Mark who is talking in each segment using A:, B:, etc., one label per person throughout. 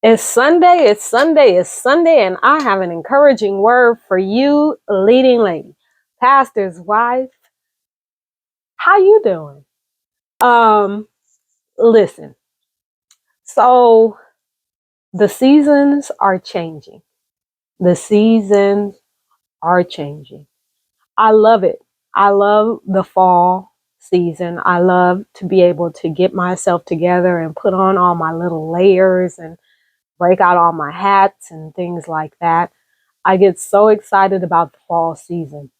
A: It's Sunday, it's Sunday, it's Sunday, and I have an encouraging word for you, leading lady, pastor's wife. How you doing? Um, Listen. So the seasons are changing. The seasons are changing. I love it. I love the fall season. I love to be able to get myself together and put on all my little layers and break out all my hats and things like that. I get so excited about the fall season.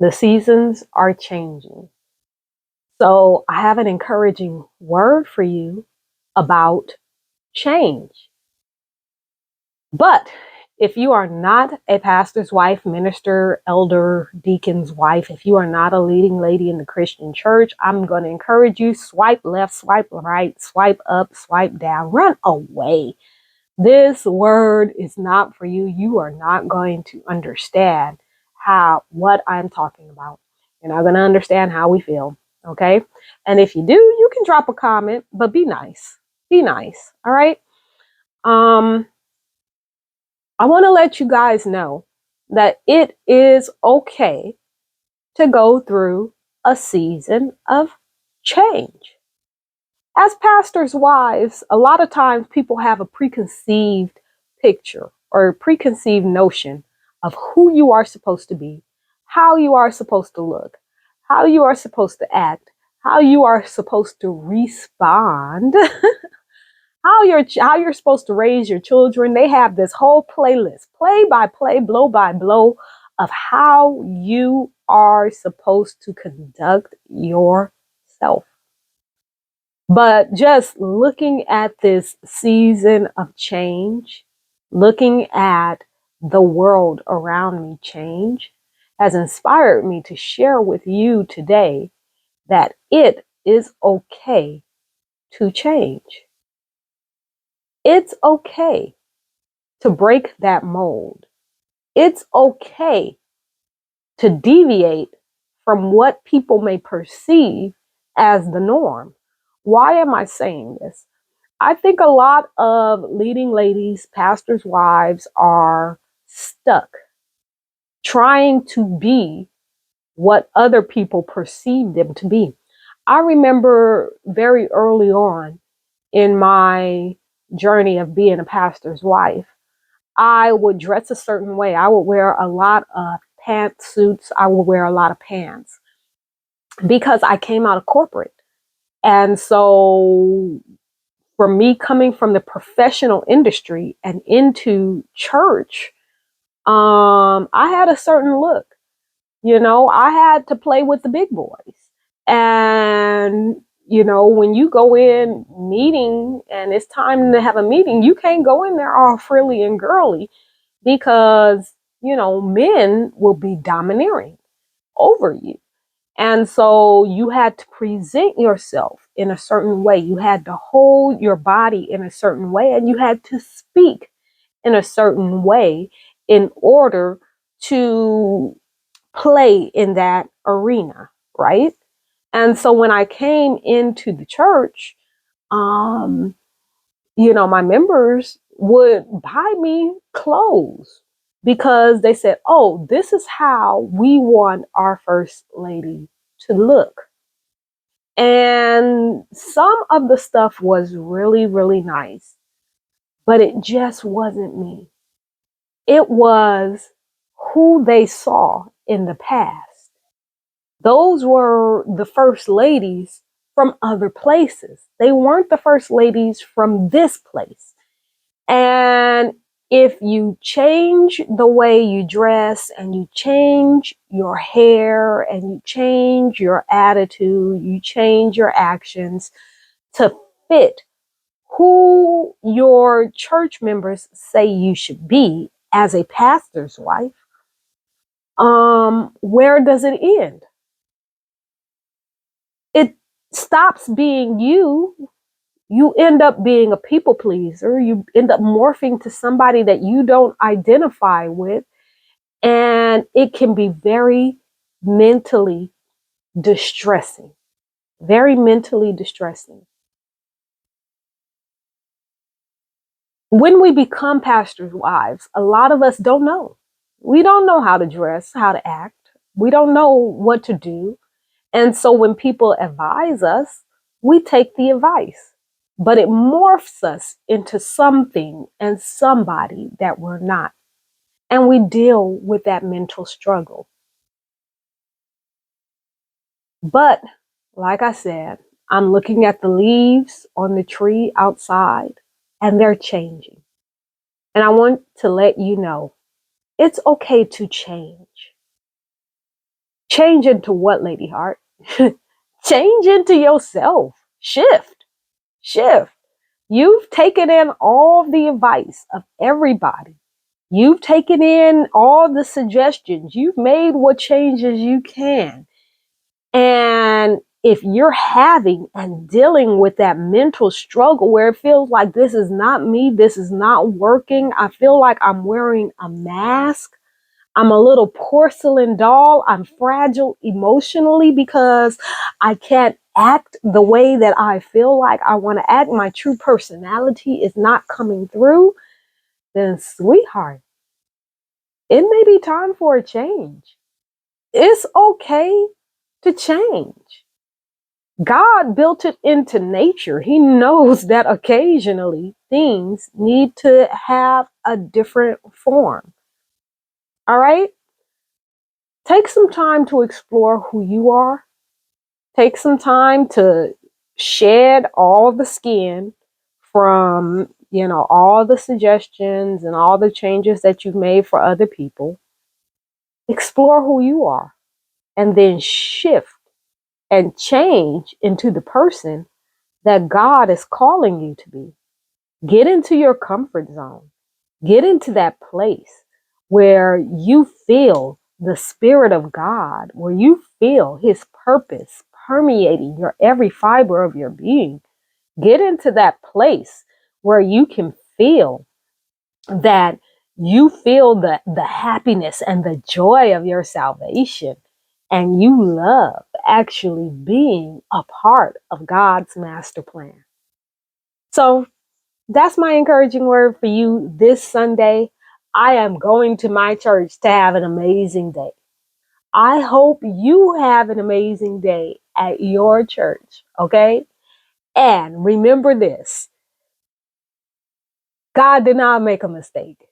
A: The seasons are changing. So I have an encouraging word for you about change. But if you are not a pastor's wife, minister, elder, deacon's wife, if you are not a leading lady in the Christian church, I'm going to encourage you, swipe left, swipe right, swipe up, swipe down, run away. This word is not for you. You are not going to understand what I'm talking about. You're not going to understand how we feel. Okay. And if you do, you can drop a comment, but be nice. Be nice. All right. Um, I want to let you guys know that it is okay to go through a season of change. As pastors' wives, a lot of times people have a preconceived picture or a preconceived notion of who you are supposed to be, how you are supposed to look, how you are supposed to act, how you are supposed to respond, how you're supposed to raise your children. They have this whole playlist, play by play, blow by blow, of how you are supposed to conduct yourself. But just looking at this season of change, looking at the world around me change, has inspired me to share with you today that it is okay to change. It's okay to break that mold. It's okay to deviate from what people may perceive as the norm. Why am I saying this? I think a lot of leading ladies, pastors' wives are stuck trying to be what other people perceive them to be. I remember very early on in my journey of being a pastor's wife, I would dress a certain way. I would wear a lot of pantsuits. I would wear a lot of pants because I came out of corporate. And so for me coming from the professional industry and into church, I had a certain look. I had to play with the big boys. And, when you go in meeting and it's time to have a meeting, you can't go in there all frilly and girly because, men will be domineering over you. And so you had to present yourself in a certain way. You had to hold your body in a certain way, and you had to speak in a certain way in order to play in that arena, right? And so when I came into the church, um, my members would buy me clothes because they said, oh, this is how we want our first lady to look. And some of the stuff was really, really nice, but it just wasn't me. It was who they saw in the past. Those were the first ladies from other places. They weren't the first ladies from this place. And if you change the way you dress and you change your hair and you change your attitude, you change your actions to fit who your church members say you should be as a pastor's wife, where does it end? It stops being you. You end up being a people pleaser. You end up morphing to somebody that you don't identify with. And it can be very mentally distressing, very mentally distressing. When we become pastors' wives, a lot of us don't know. We don't know how to dress, how to act. We don't know what to do. And so when people advise us, we take the advice, but it morphs us into something and somebody that we're not. And we deal with that mental struggle. But like I said, I'm looking at the leaves on the tree outside and they're changing. And I want to let you know it's okay to change. Change into what, Lady Heart? Change into yourself. Shift. You've taken in all the advice of everybody. You've taken in all the suggestions. You've made what changes you can. And if you're having and dealing with that mental struggle where it feels like this is not me, this is not working, I feel like I'm wearing a mask, I'm a little porcelain doll, I'm fragile emotionally because I can't act the way that I feel like I want to act, my true personality is not coming through, then sweetheart, it may be time for a change. It's okay to change. God built it into nature. He knows that occasionally things need to have a different form. All right? Take some time to explore who you are. Take some time to shed all the skin from, all the suggestions and all the changes that you've made for other people. Explore who you are and then shift and change into the person that God is calling you to be. Get into your comfort zone. Get into that place where you feel the Spirit of God, where you feel His purpose permeating your every fiber of your being. Get into that place where you can feel that you feel the happiness and the joy of your salvation. And you love actually being a part of God's master plan. So that's my encouraging word for you this Sunday. I am going to my church to have an amazing day. I hope you have an amazing day at your church, okay? And remember this, God did not make a mistake.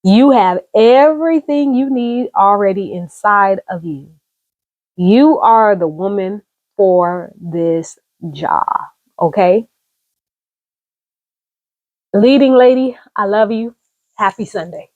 A: You have everything you need already inside of you. You are the woman for this job, okay? Leading lady, I love you. Happy Sunday.